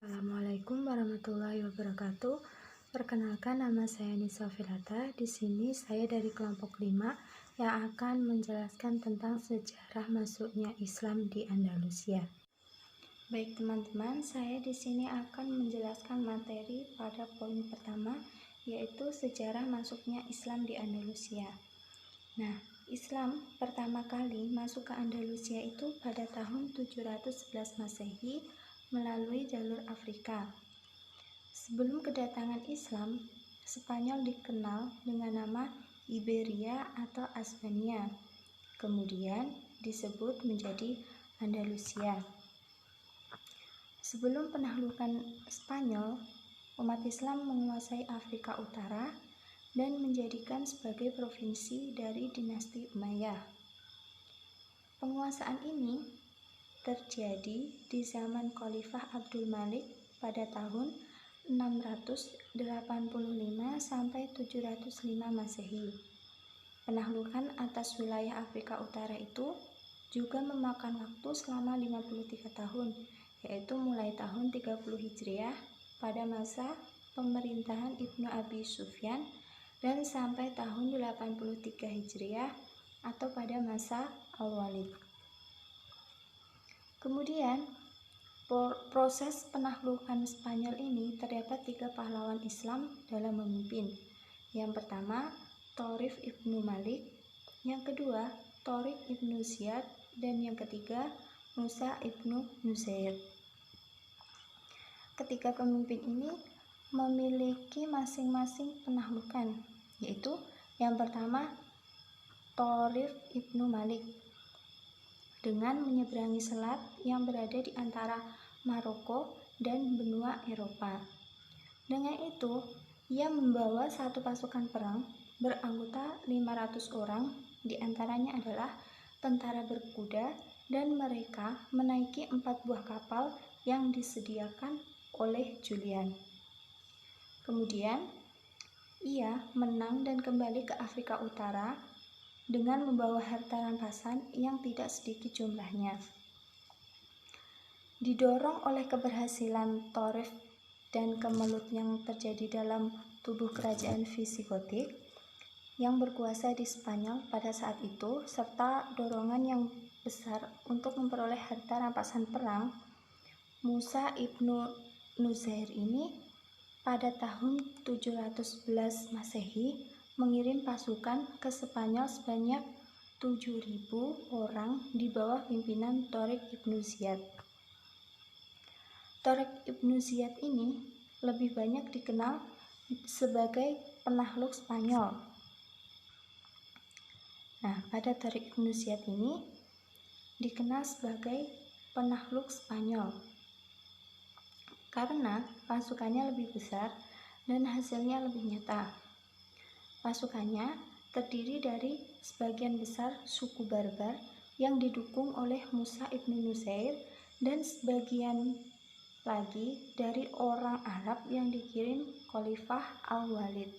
Assalamualaikum warahmatullahi wabarakatuh. Perkenalkan, nama saya Nisa Filata. Di sini saya dari kelompok 5 yang akan menjelaskan tentang sejarah masuknya Islam di Andalusia. Baik teman-teman, saya di sini akan menjelaskan materi pada poin pertama, yaitu sejarah masuknya Islam di Andalusia. Nah, Islam pertama kali masuk ke Andalusia itu pada tahun 711 Masehi melalui jalur Afrika. Sebelum kedatangan Islam, Spanyol dikenal dengan nama Iberia atau Hispania, kemudian disebut menjadi Andalusia. Sebelum penaklukan Spanyol, umat Islam menguasai Afrika Utara dan menjadikan sebagai provinsi dari dinasti Umayyah. Penguasaan ini terjadi di zaman Khalifah Abdul Malik pada tahun 685 sampai 705 Masehi. Penaklukan atas wilayah Afrika Utara itu juga memakan waktu selama 53 tahun, yaitu mulai tahun 30 Hijriah pada masa pemerintahan Ibnu Abi Sufyan dan sampai tahun 83 Hijriah atau pada masa Al-Walid. Kemudian, proses penaklukan Spanyol ini terdapat 3 pahlawan Islam dalam memimpin. Yang pertama, Thorif Ibnu Malik, yang kedua, Thariq Ibnu Ziyad, dan yang ketiga, Musa Ibnu Nusair. Ketiga pemimpin ini memiliki masing-masing penaklukan, yaitu yang pertama, Thorif Ibnu Malik dengan menyeberangi selat yang berada di antara Maroko dan benua Eropa. Dengan itu, ia membawa satu pasukan perang beranggota 500 orang, diantaranya adalah tentara berkuda, dan mereka menaiki 4 buah kapal yang disediakan oleh Julian. Kemudian, ia menang dan kembali ke Afrika Utara dengan membawa harta rampasan yang tidak sedikit jumlahnya. Didorong oleh keberhasilan Thorif dan kemelut yang terjadi dalam tubuh kerajaan Visigotik yang berkuasa di Spanyol pada saat itu, serta dorongan yang besar untuk memperoleh harta rampasan perang, Musa Ibnu Nusair ini pada tahun 711 Masehi mengirim pasukan ke Spanyol sebanyak 7.000 orang di bawah pimpinan Thariq Ibnu Ziyad. Thariq Ibnu Ziyad ini lebih banyak dikenal sebagai penakluk Spanyol. Nah, pada Thariq Ibnu Ziyad ini dikenal sebagai penakluk Spanyol karena pasukannya lebih besar dan hasilnya lebih nyata. Pasukannya terdiri dari sebagian besar suku Barbar yang didukung oleh Musa Ibnu Nusair dan sebagian lagi dari orang Arab yang dikirim Khalifah Al-Walid.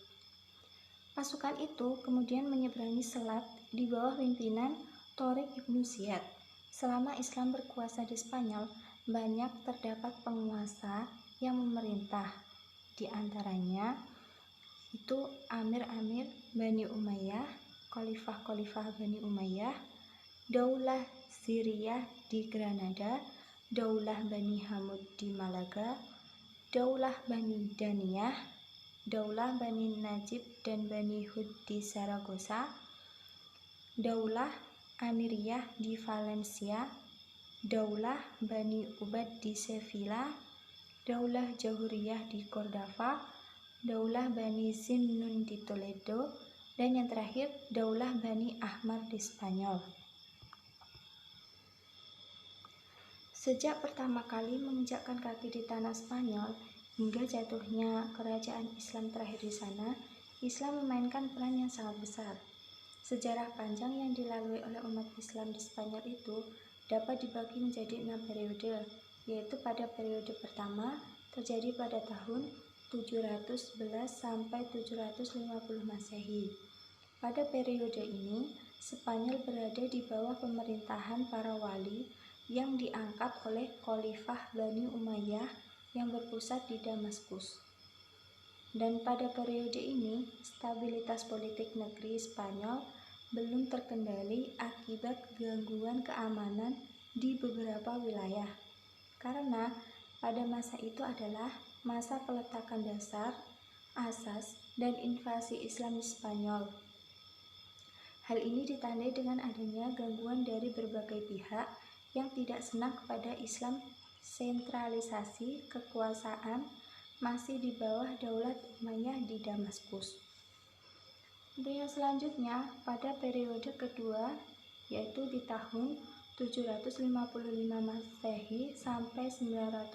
Pasukan itu kemudian menyeberangi selat di bawah pimpinan Thariq Ibnu Ziyad. Selama Islam berkuasa di Spanyol, banyak terdapat penguasa yang memerintah, di antaranya itu Amir-Amir Bani Umayyah, Khalifah-Khalifah Bani Umayyah, Daulah Ziriyah di Granada, Daulah Bani Hamud di Malaga, Daulah Bani Daniyah, Daulah Bani Najib dan Bani Hud di Zaragoza, Daulah Amiriyah di Valencia, Daulah Bani Ubad di Sevilla, Daulah Jahuriyah di Cordova, Daulah Bani Zinnun di Toledo, dan yang terakhir Daulah Bani Ahmar di Spanyol. Sejak pertama kali menginjakkan kaki di tanah Spanyol hingga jatuhnya kerajaan Islam terakhir di sana, Islam memainkan peran yang sangat besar. Sejarah panjang yang dilalui oleh umat Islam di Spanyol itu dapat dibagi menjadi 6 periode, yaitu pada periode pertama terjadi pada tahun 711 sampai 750 Masehi. Pada periode ini, Spanyol berada di bawah pemerintahan para wali yang diangkat oleh Khalifah Bani Umayyah yang berpusat di Damaskus. Dan pada periode ini, stabilitas politik negeri Spanyol belum terkendali akibat gangguan keamanan di beberapa wilayah. Karena pada masa itu adalah masa peletakan dasar, asas, dan invasi Islam di Spanyol. Hal ini ditandai dengan adanya gangguan dari berbagai pihak yang tidak senang kepada Islam. Sentralisasi kekuasaan masih di bawah Daulat Umayyah di Damaskus. Untuk yang selanjutnya, pada periode kedua, yaitu di tahun 755 Masehi sampai 912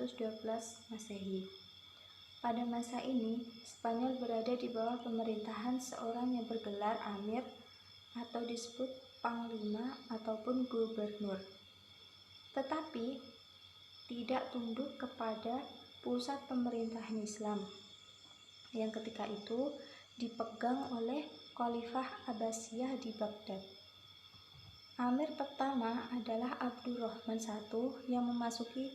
Masehi. Pada masa ini, Spanyol berada di bawah pemerintahan seorang yang bergelar Amir atau disebut Panglima ataupun Gubernur, tetapi tidak tunduk kepada pusat pemerintahan Islam yang ketika itu dipegang oleh Khalifah Abbasiyah di Baghdad. Amir pertama adalah Abdurrahman I yang memasuki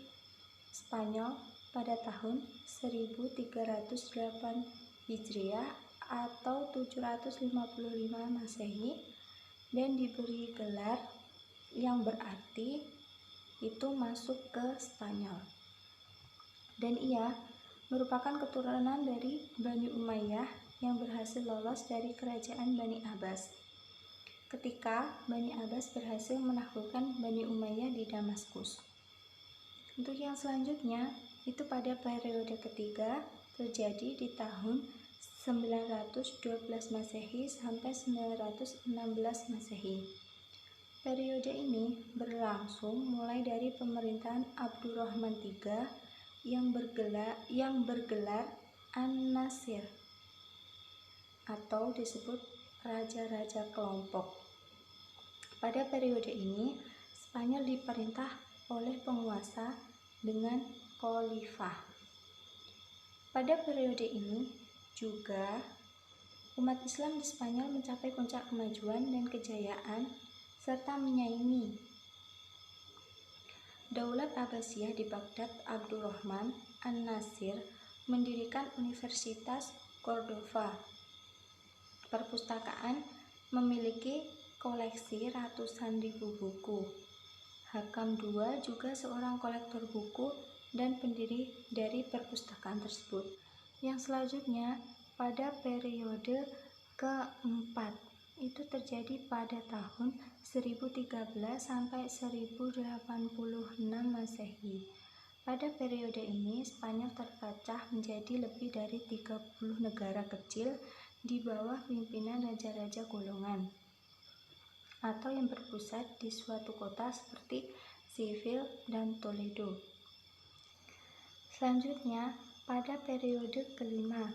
Spanyol pada tahun 1308 Hijriah atau 755 Masehi dan diberi gelar yang berarti itu masuk ke Spanyol. Dan ia merupakan keturunan dari Bani Umayyah yang berhasil lolos dari kerajaan Bani Abbas. Ketika Bani Abbas berhasil menaklukkan Bani Umayyah di Damaskus. Untuk yang selanjutnya, itu pada periode ketiga terjadi di tahun 912 Masehi sampai 916 Masehi. Periode ini berlangsung mulai dari pemerintahan Abdurrahman III yang bergelar An-Nasir atau disebut Raja-Raja Kelompok. Pada periode ini, Spanyol diperintah oleh penguasa dengan khalifah. Pada periode ini juga umat Islam di Spanyol mencapai puncak kemajuan dan kejayaan serta menyaingi Daulat Abbasiyah di Baghdad. Abdurrahman An-Nasir mendirikan Universitas Cordova. Perpustakaan memiliki koleksi ratusan ribu buku. Hakam II juga seorang kolektor buku dan pendiri dari perpustakaan tersebut. Yang selanjutnya, pada periode keempat, itu terjadi pada tahun 1013 sampai 1086 Masehi. Pada periode ini, Spanyol terpecah menjadi lebih dari 30 negara kecil di bawah pimpinan raja-raja golongan atau yang berpusat di suatu kota seperti Seville dan Toledo. Selanjutnya, pada periode kelima,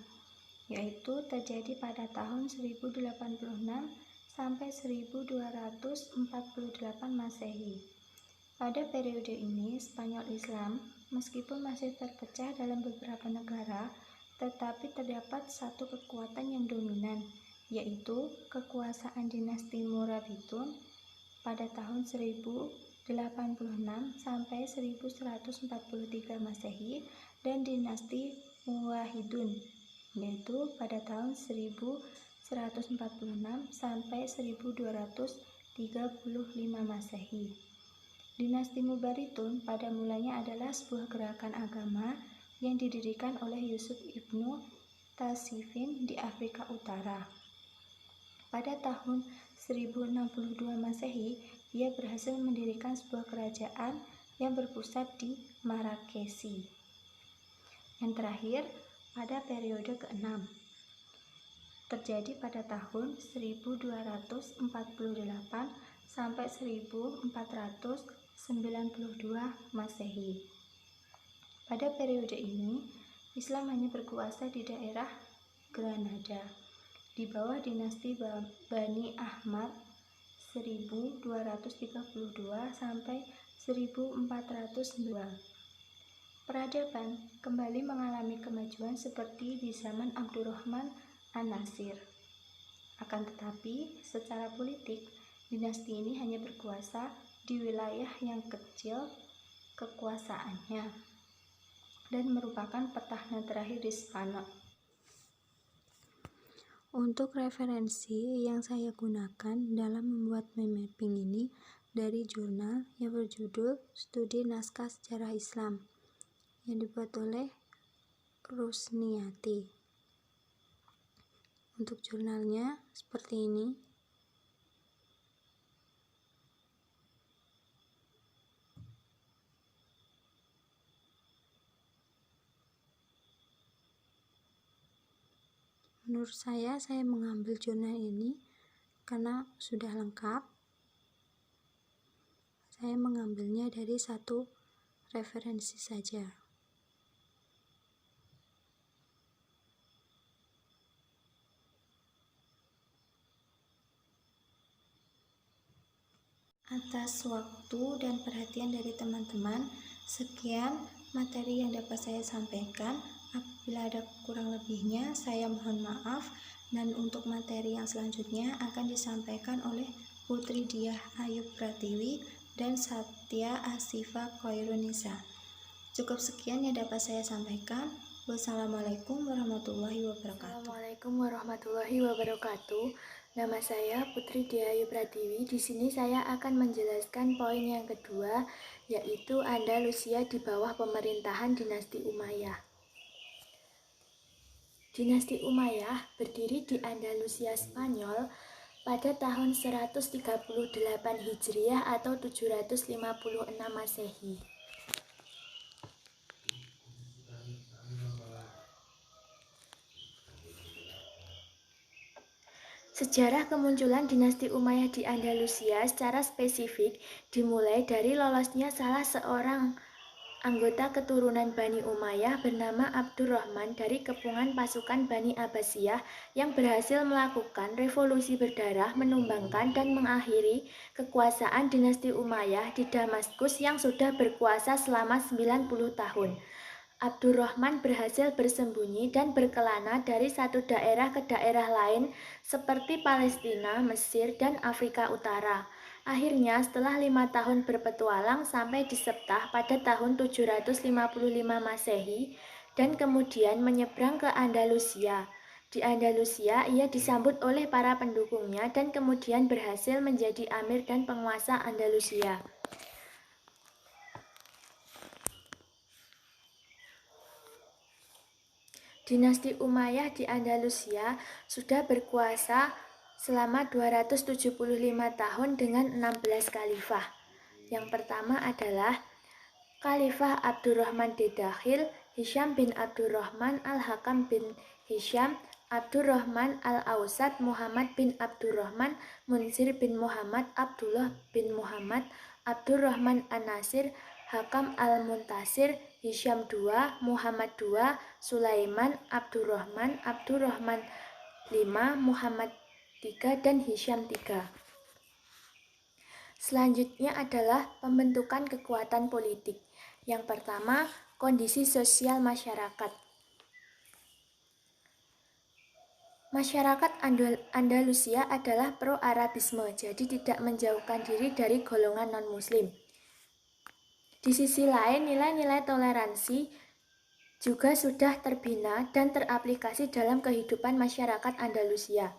yaitu terjadi pada tahun 1086 sampai 1248 Masehi. Pada periode ini, Spanyol Islam meskipun masih terpecah dalam beberapa negara, tetapi terdapat satu kekuatan yang dominan, yaitu kekuasaan dinasti Morabitun pada tahun 1086 sampai 1143 Masehi dan dinasti Muwahhidun, yaitu pada tahun 1146 sampai 1235 Masehi. Dinasti Mubaritun pada mulanya adalah sebuah gerakan agama yang didirikan oleh Yusuf ibnu Tasifin di Afrika Utara. Pada tahun 1062 Masehi, ia berhasil mendirikan sebuah kerajaan yang berpusat di Marakesi. Yang terakhir, pada periode ke-6, terjadi pada tahun 1248 sampai 1492 Masehi. Pada periode ini, Islam hanya berkuasa di daerah Granada di bawah dinasti Bani Ahmad 1232 sampai 1402. Peradaban kembali mengalami kemajuan seperti di zaman Abdurrahman An-Nasir. Akan tetapi, secara politik, dinasti ini hanya berkuasa di wilayah yang kecil kekuasaannya. dan merupakan petahana terakhir di Spanyol. Untuk referensi yang saya gunakan dalam membuat mind mapping ini dari jurnal yang berjudul Studi Naskah Sejarah Islam yang dibuat oleh Rusniati. Untuk jurnalnya seperti ini. Menurut saya mengambil jurnal ini karena sudah lengkap. Saya mengambilnya dari satu referensi saja. Atas waktu dan perhatian dari teman-teman, sekian materi yang dapat saya sampaikan. Apabila ada kurang lebihnya, saya mohon maaf. Dan untuk materi yang selanjutnya akan disampaikan oleh Putri Diah Ayu Pratiwi dan Satya Asifa Khairunisa. Cukup sekian yang dapat saya sampaikan. Wassalamualaikum warahmatullahi wabarakatuh. Assalamualaikum warahmatullahi wabarakatuh. Nama saya Putri Diayu Pratiwi. Di sini saya akan menjelaskan poin yang kedua, yaitu Andalusia di bawah pemerintahan dinasti Umayyah. Dinasti Umayyah berdiri di Andalusia Spanyol pada tahun 138 Hijriah atau 756 Masehi. Sejarah kemunculan dinasti Umayyah di Andalusia secara spesifik dimulai dari lolosnya salah seorang anggota keturunan Bani Umayyah bernama Abdurrahman dari kepungan pasukan Bani Abbasiyah yang berhasil melakukan revolusi berdarah, menumbangkan dan mengakhiri kekuasaan dinasti Umayyah di Damaskus yang sudah berkuasa selama 90 tahun. Abdurrahman berhasil bersembunyi dan berkelana dari satu daerah ke daerah lain seperti Palestina, Mesir, dan Afrika Utara. Akhirnya setelah 5 tahun berpetualang sampai di Septah pada tahun 755 Masehi dan kemudian menyeberang ke Andalusia. Di Andalusia ia disambut oleh para pendukungnya dan kemudian berhasil menjadi amir dan penguasa Andalusia. Dinasti Umayyah di Andalusia sudah berkuasa selama 275 tahun dengan 16 khalifah. Yang pertama adalah Khalifah Abdurrahman Dedakhil, Hisham bin Abdurrahman, Al-Hakam bin Hisham, Abdurrahman Al-Ausad, Muhammad bin Abdurrahman, Munsir bin Muhammad, Abdullah bin Muhammad, Abdurrahman An-Nasir, Hakam Al-Muntasir, Hisham II, Muhammad II, Sulaiman, Abdurrahman, Abdurrahman V, Muhammad III, dan Hisham III. Selanjutnya adalah pembentukan kekuatan politik. Yang pertama, kondisi sosial masyarakat. Masyarakat Andalusia adalah pro-Arabisme, jadi tidak menjauhkan diri dari golongan non-Muslim. Di sisi lain, nilai-nilai toleransi juga sudah terbina dan teraplikasi dalam kehidupan masyarakat Andalusia.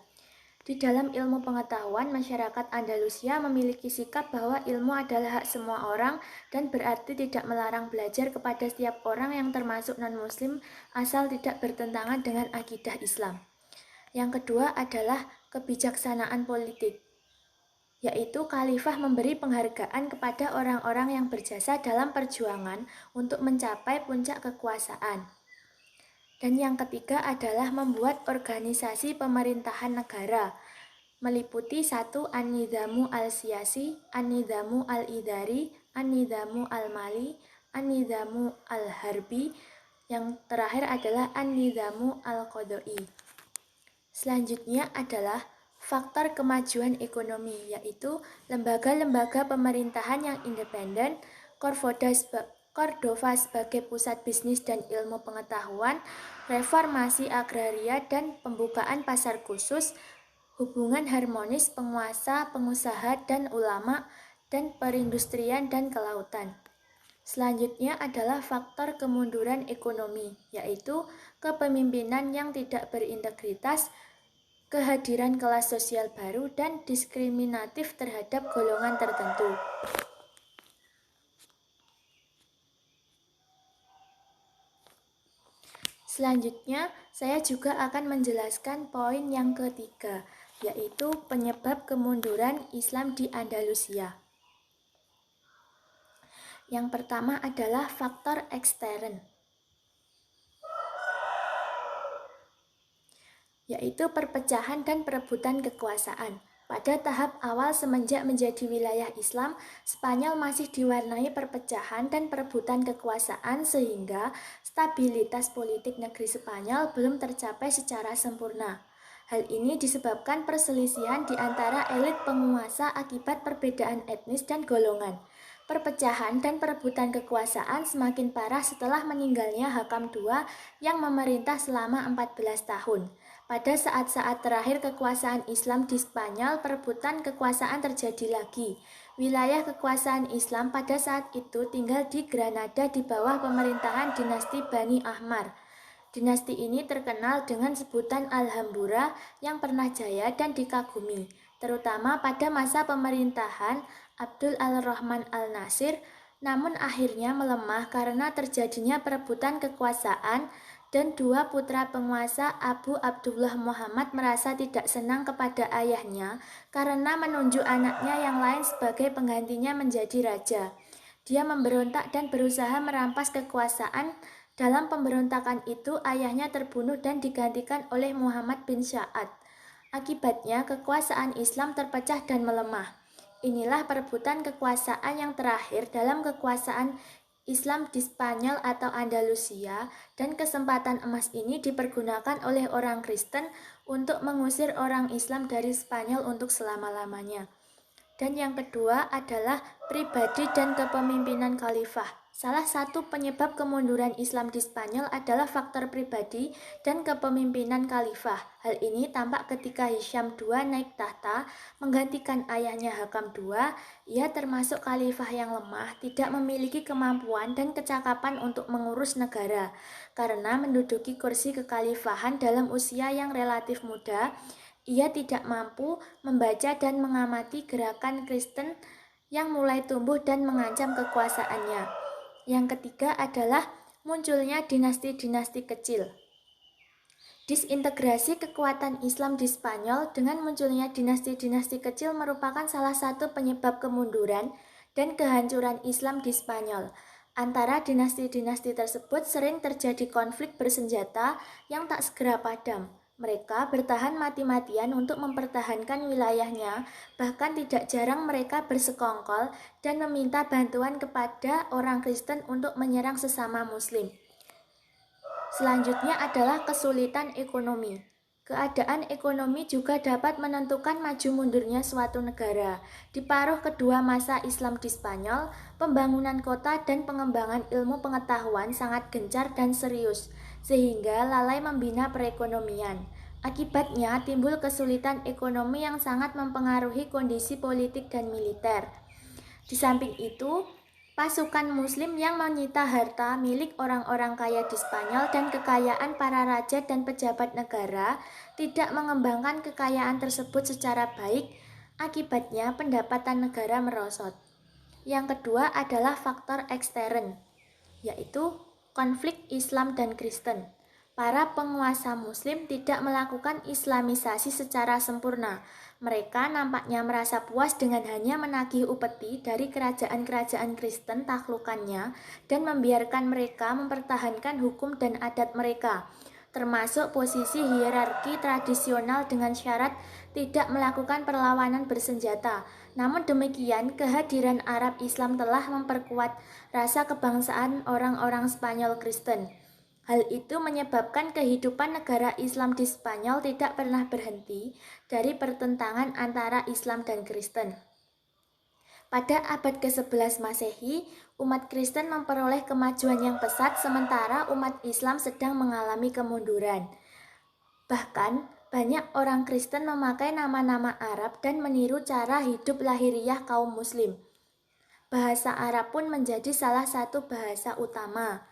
Di dalam ilmu pengetahuan, masyarakat Andalusia memiliki sikap bahwa ilmu adalah hak semua orang dan berarti tidak melarang belajar kepada setiap orang yang termasuk non-Muslim asal tidak bertentangan dengan akidah Islam. Yang kedua adalah kebijaksanaan politik, yaitu khalifah memberi penghargaan kepada orang-orang yang berjasa dalam perjuangan untuk mencapai puncak kekuasaan. Dan yang ketiga adalah membuat organisasi pemerintahan negara, meliputi 1. An-Nidhamu al-Siyasi, An-Nidhamu al-Idari, An-Nidhamu al-Mali, An-Nidhamu al-Harbi, yang terakhir adalah An-Nidhamu al-Qadoi. Selanjutnya adalah faktor kemajuan ekonomi, yaitu lembaga-lembaga pemerintahan yang independen, Cordova sebagai pusat bisnis dan ilmu pengetahuan, reformasi agraria dan pembukaan pasar khusus, hubungan harmonis penguasa, pengusaha, dan ulama, dan perindustrian dan kelautan. Selanjutnya adalah faktor kemunduran ekonomi, yaitu kepemimpinan yang tidak berintegritas, kehadiran kelas sosial baru, dan diskriminatif terhadap golongan tertentu. Selanjutnya, saya juga akan menjelaskan poin yang ketiga, yaitu penyebab kemunduran Islam di Andalusia. Yang pertama adalah faktor ekstern, yaitu perpecahan dan perebutan kekuasaan. Pada tahap awal semenjak menjadi wilayah Islam, Spanyol masih diwarnai perpecahan dan perebutan kekuasaan sehingga stabilitas politik negeri Spanyol belum tercapai secara sempurna. Hal ini disebabkan perselisihan di antara elit penguasa akibat perbedaan etnis dan golongan. Perpecahan dan perebutan kekuasaan semakin parah setelah meninggalnya Hakam II yang memerintah selama 14 tahun. Pada saat-saat terakhir kekuasaan Islam di Spanyol, perebutan kekuasaan terjadi lagi. Wilayah kekuasaan Islam pada saat itu tinggal di Granada di bawah pemerintahan dinasti Bani Ahmar. Dinasti ini terkenal dengan sebutan Alhambra yang pernah jaya dan dikagumi, terutama pada masa pemerintahan Abdul Al-Rahman Al-Nasir, namun akhirnya melemah karena terjadinya perebutan kekuasaan dan dua putra penguasa Abu Abdullah Muhammad merasa tidak senang kepada ayahnya karena menunjuk anaknya yang lain sebagai penggantinya menjadi raja. Dia memberontak dan berusaha merampas kekuasaan. Dalam pemberontakan itu, ayahnya terbunuh dan digantikan oleh Muhammad bin Sa'ad. Akibatnya, kekuasaan Islam terpecah dan melemah. Inilah perebutan kekuasaan yang terakhir dalam kekuasaan Islam di Spanyol atau Andalusia, dan kesempatan emas ini dipergunakan oleh orang Kristen untuk mengusir orang Islam dari Spanyol untuk selama-lamanya. Dan yang kedua adalah pribadi dan kepemimpinan khalifah. Salah satu penyebab kemunduran Islam di Spanyol adalah faktor pribadi dan kepemimpinan khalifah. Hal ini tampak ketika Hisham II naik tahta menggantikan ayahnya Hakam II. Ia termasuk khalifah yang lemah, tidak memiliki kemampuan dan kecakapan untuk mengurus negara. Karena menduduki kursi kekhalifahan dalam usia yang relatif muda, ia tidak mampu membaca dan mengamati gerakan Kristen yang mulai tumbuh dan mengancam kekuasaannya. Yang ketiga adalah munculnya dinasti-dinasti kecil. Disintegrasi kekuatan Islam di Spanyol dengan munculnya dinasti-dinasti kecil merupakan salah satu penyebab kemunduran dan kehancuran Islam di Spanyol. Antara dinasti-dinasti tersebut sering terjadi konflik bersenjata yang tak segera padam. Mereka bertahan mati-matian untuk mempertahankan wilayahnya, bahkan tidak jarang mereka bersekongkol dan meminta bantuan kepada orang Kristen untuk menyerang sesama Muslim. Selanjutnya adalah kesulitan ekonomi. Keadaan ekonomi juga dapat menentukan maju mundurnya suatu negara. Di paruh kedua masa Islam di Spanyol, pembangunan kota dan pengembangan ilmu pengetahuan sangat gencar dan serius, sehingga lalai membina perekonomian. Akibatnya timbul kesulitan ekonomi yang sangat mempengaruhi kondisi politik dan militer. Di samping itu, pasukan Muslim yang menyita harta milik orang-orang kaya di Spanyol dan kekayaan para raja dan pejabat negara tidak mengembangkan kekayaan tersebut secara baik. Akibatnya pendapatan negara merosot. Yang kedua adalah faktor ekstern, yaitu konflik Islam dan Kristen. Para penguasa Muslim tidak melakukan Islamisasi secara sempurna. Mereka nampaknya merasa puas dengan hanya menagih upeti dari kerajaan-kerajaan Kristen taklukannya dan membiarkan mereka mempertahankan hukum dan adat mereka, termasuk posisi hierarki tradisional dengan syarat tidak melakukan perlawanan bersenjata. Namun demikian, kehadiran Arab Islam telah memperkuat rasa kebangsaan orang-orang Spanyol Kristen. Hal itu menyebabkan kehidupan negara Islam di Spanyol tidak pernah berhenti dari pertentangan antara Islam dan Kristen. Pada abad ke-11 Masehi, umat Kristen memperoleh kemajuan yang pesat sementara umat Islam sedang mengalami kemunduran. Bahkan, banyak orang Kristen memakai nama-nama Arab dan meniru cara hidup lahiriah kaum Muslim. Bahasa Arab pun menjadi salah satu bahasa utama.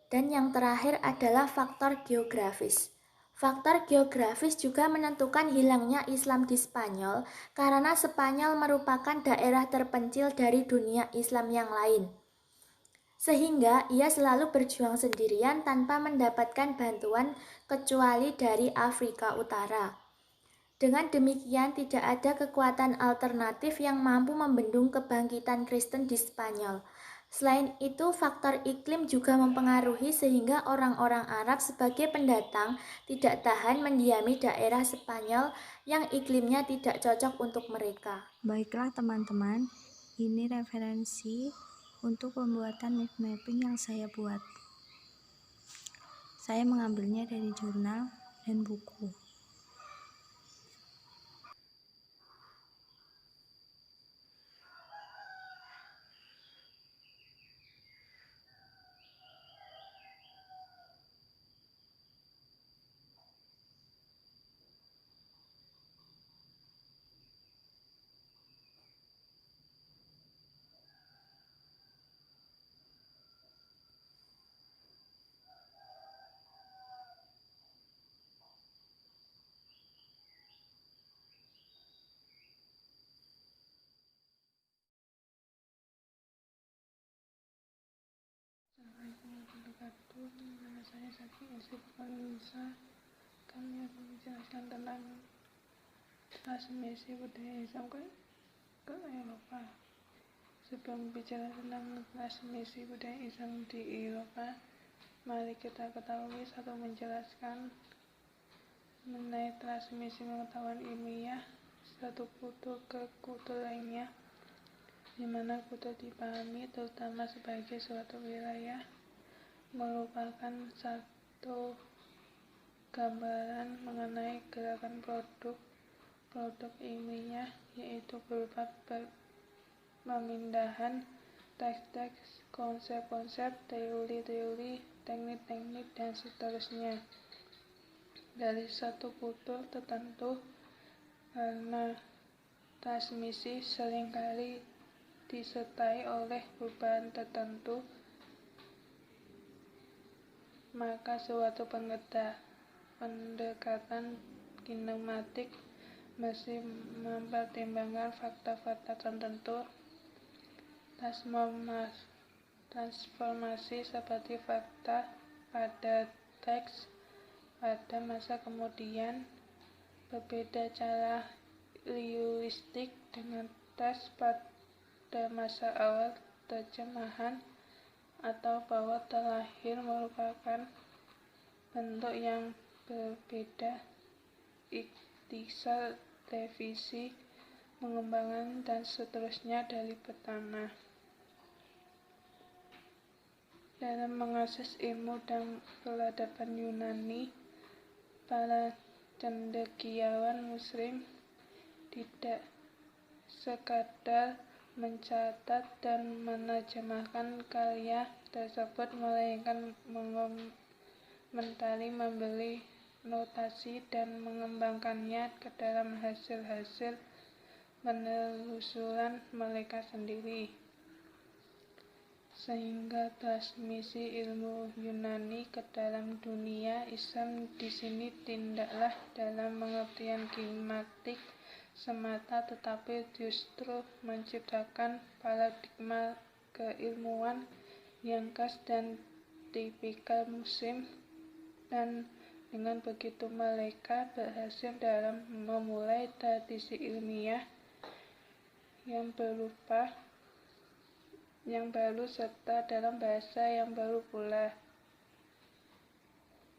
Dan yang terakhir adalah faktor geografis. Faktor geografis juga menentukan hilangnya Islam di Spanyol karena Spanyol merupakan daerah terpencil dari dunia Islam yang lain. Sehingga ia selalu berjuang sendirian tanpa mendapatkan bantuan kecuali dari Afrika Utara. Dengan demikian, tidak ada kekuatan alternatif yang mampu membendung kebangkitan Kristen di Spanyol. Selain itu, faktor iklim juga mempengaruhi sehingga orang-orang Arab sebagai pendatang tidak tahan mendiami daerah Spanyol yang iklimnya tidak cocok untuk mereka. Baiklah teman-teman, ini referensi untuk pembuatan map mapping yang saya buat. Saya mengambilnya dari jurnal dan buku. Assalamualaikum warahmatullahi wabarakatuh. Nama saya Saki Yusuf Falusa. Kami akan menjelaskan tentang transmisi budaya Islam ke Eropa. Sebelum bicara tentang transmisi budaya Islam di Eropa, mari kita ketahui satu menjelaskan mengenai transmisi pengetahuan ilmiah satu kultur ke kultur lainnya, di mana kultur dipahami terutama sebagai suatu wilayah merupakan satu gambaran mengenai gerakan produk ilmiah, yaitu berupa pemindahan teks-teks, konsep-konsep, teori-teori, teknik-teknik, dan seterusnya dari satu kultur tertentu. Karena transmisi seringkali disertai oleh perubahan tertentu, maka suatu pendekatan kinematik mesti mempertimbangkan fakta-fakta tertentu. Transformasi seperti fakta pada teks pada masa kemudian berbeda cara linguistik dengan teks pada masa awal terjemahan atau bahwa terlahir merupakan bentuk yang berbeda, ikhtisar, revisi, pengembangan, dan seterusnya dari pertama. Dalam mengakses ilmu dan peradaban Yunani, para cendekiawan Muslim tidak sekadar mencatat dan menerjemahkan karya tersebut, melainkan mengomentari, memberi notasi, dan mengembangkannya ke dalam hasil-hasil penelusuran mereka sendiri. Sehingga transmisi ilmu Yunani ke dalam dunia Islam di sini tidaklah dalam pengertian kinematik semata, tetapi justru menciptakan paradigma keilmuan yang khas dan tipikal Muslim, dan dengan begitu mereka berhasil dalam memulai tradisi ilmiah yang baru serta dalam bahasa yang baru pula.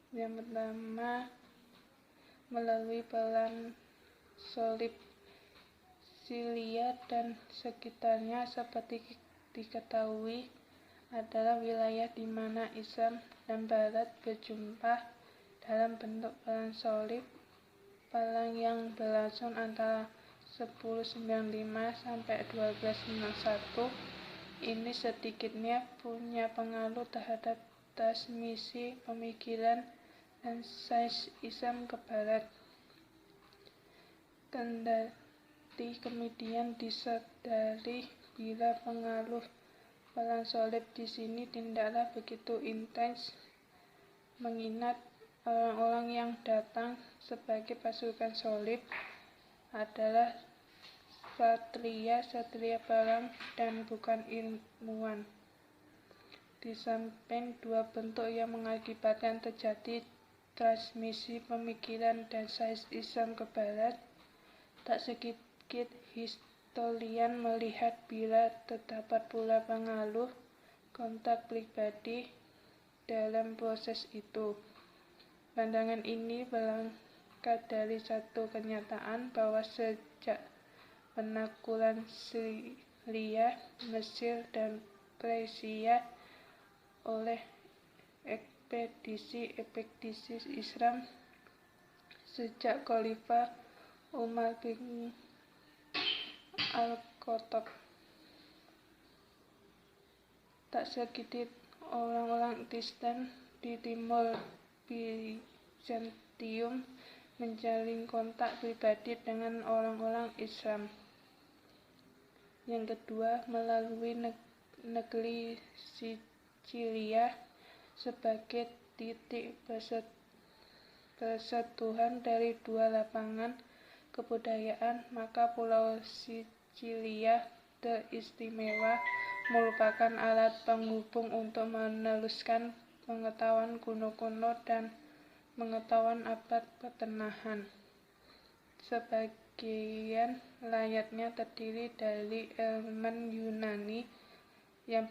Yang pertama, melalui peran salib Syria dan sekitarnya seperti diketahui adalah wilayah di mana Islam dan Barat berjumpa dalam bentuk perang salib, perang yang berlangsung antara 1095 sampai 1291. Ini sedikitnya punya pengaruh terhadap transmisi pemikiran dan sains Islam ke Barat. Kendati kemudian disadari bila pengaruh perang salib di sini tidaklah begitu intens, mengingat orang-orang yang datang sebagai pasukan salib adalah satria perang dan bukan ilmuwan. Di samping dua bentuk yang mengakibatkan terjadi transmisi pemikiran dan sains Islam ke Barat, tak sedikit historian melihat bila terdapat pula pengaruh kontak pribadi dalam proses itu. Pandangan ini berangkat dari satu kenyataan bahwa sejak penaklukan Syria, Mesir, dan Persia oleh ekspedisi Islam sejak Khalifah Umar bin Al-Khattab, tak sedikit orang-orang Kristen di Timur Bizantium menjalin kontak pribadi dengan orang-orang Islam. Yang kedua, melalui negeri Sicilia sebagai titik persetujuan dari dua lapangan kebudayaan, maka Pulau Sicilia teristimewa merupakan alat penghubung untuk meneruskan pengetahuan kuno dan pengetahuan abad pertengahan. Sebagian layaknya terdiri dari elemen Yunani yang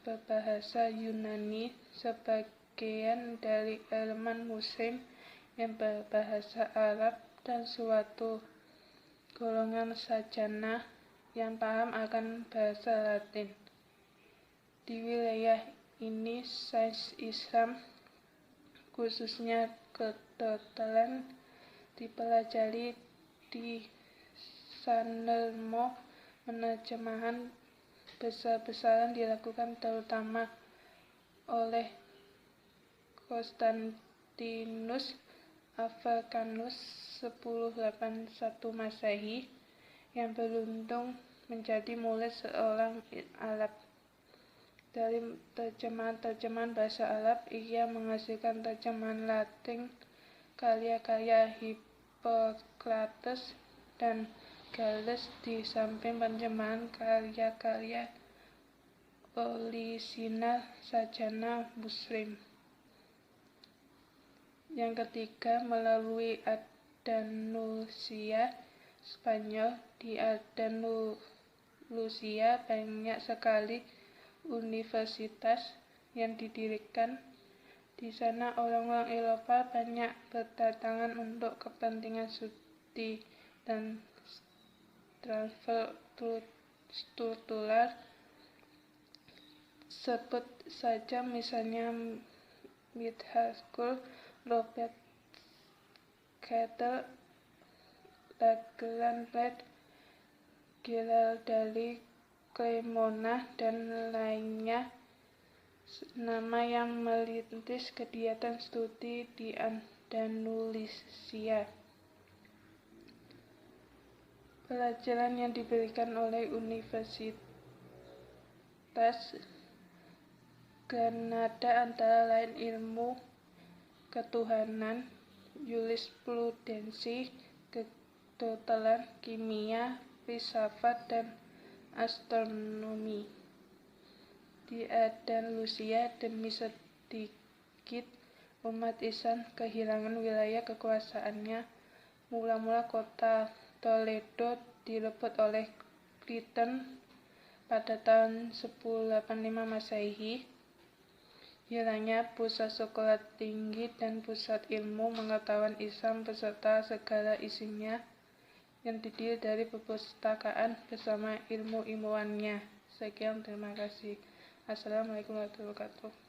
berbahasa Yunani, sebagian dari elemen Muslim yang berbahasa Arab, dan suatu golongan sarjana yang paham akan bahasa Latin. Di wilayah ini, sains Islam, khususnya kedokteran, dipelajari di Salerno. Penerjemahan besar-besaran dilakukan terutama oleh Constantinus Africanus 1081 Masehi, yang beruntung menjadi murid seorang Arab. Dari terjemahan bahasa Arab, ia menghasilkan terjemahan Latin karya-karya Hippocrates dan Gales, di samping penerjemahan karya-karya orisinal sarjana Muslim. Yang ketiga, melalui Andalusia, Spanyol. Di Andalusia banyak sekali universitas yang didirikan. Di sana orang-orang Eropa banyak berdatangan untuk kepentingan studi dan transfer struktural. Sebut saja misalnya Midhurst School, Robert Kettle, Lagrange, Ghirardelli, Cremona, dan lainnya, nama yang merintis kegiatan studi di Andalusia. Pelajaran yang diberikan oleh Universitas Granada antara lain ilmu ketuhanan, jurisprudensi, kedokteran, kimia, filsafat, dan astronomi. Di Andalusia, demi sedikit umat Islam kehilangan wilayah kekuasaannya. Mula-mula kota Toledo direbut oleh Kristen pada tahun 1085 Masehi. Hilangnya pusat sekolah tinggi dan pusat ilmu pengetahuan Islam beserta segala isinya yang terdiri dari perpustakaan bersama ilmu-ilmuwannya. Sekian, terima kasih. Assalamualaikum warahmatullahi wabarakatuh.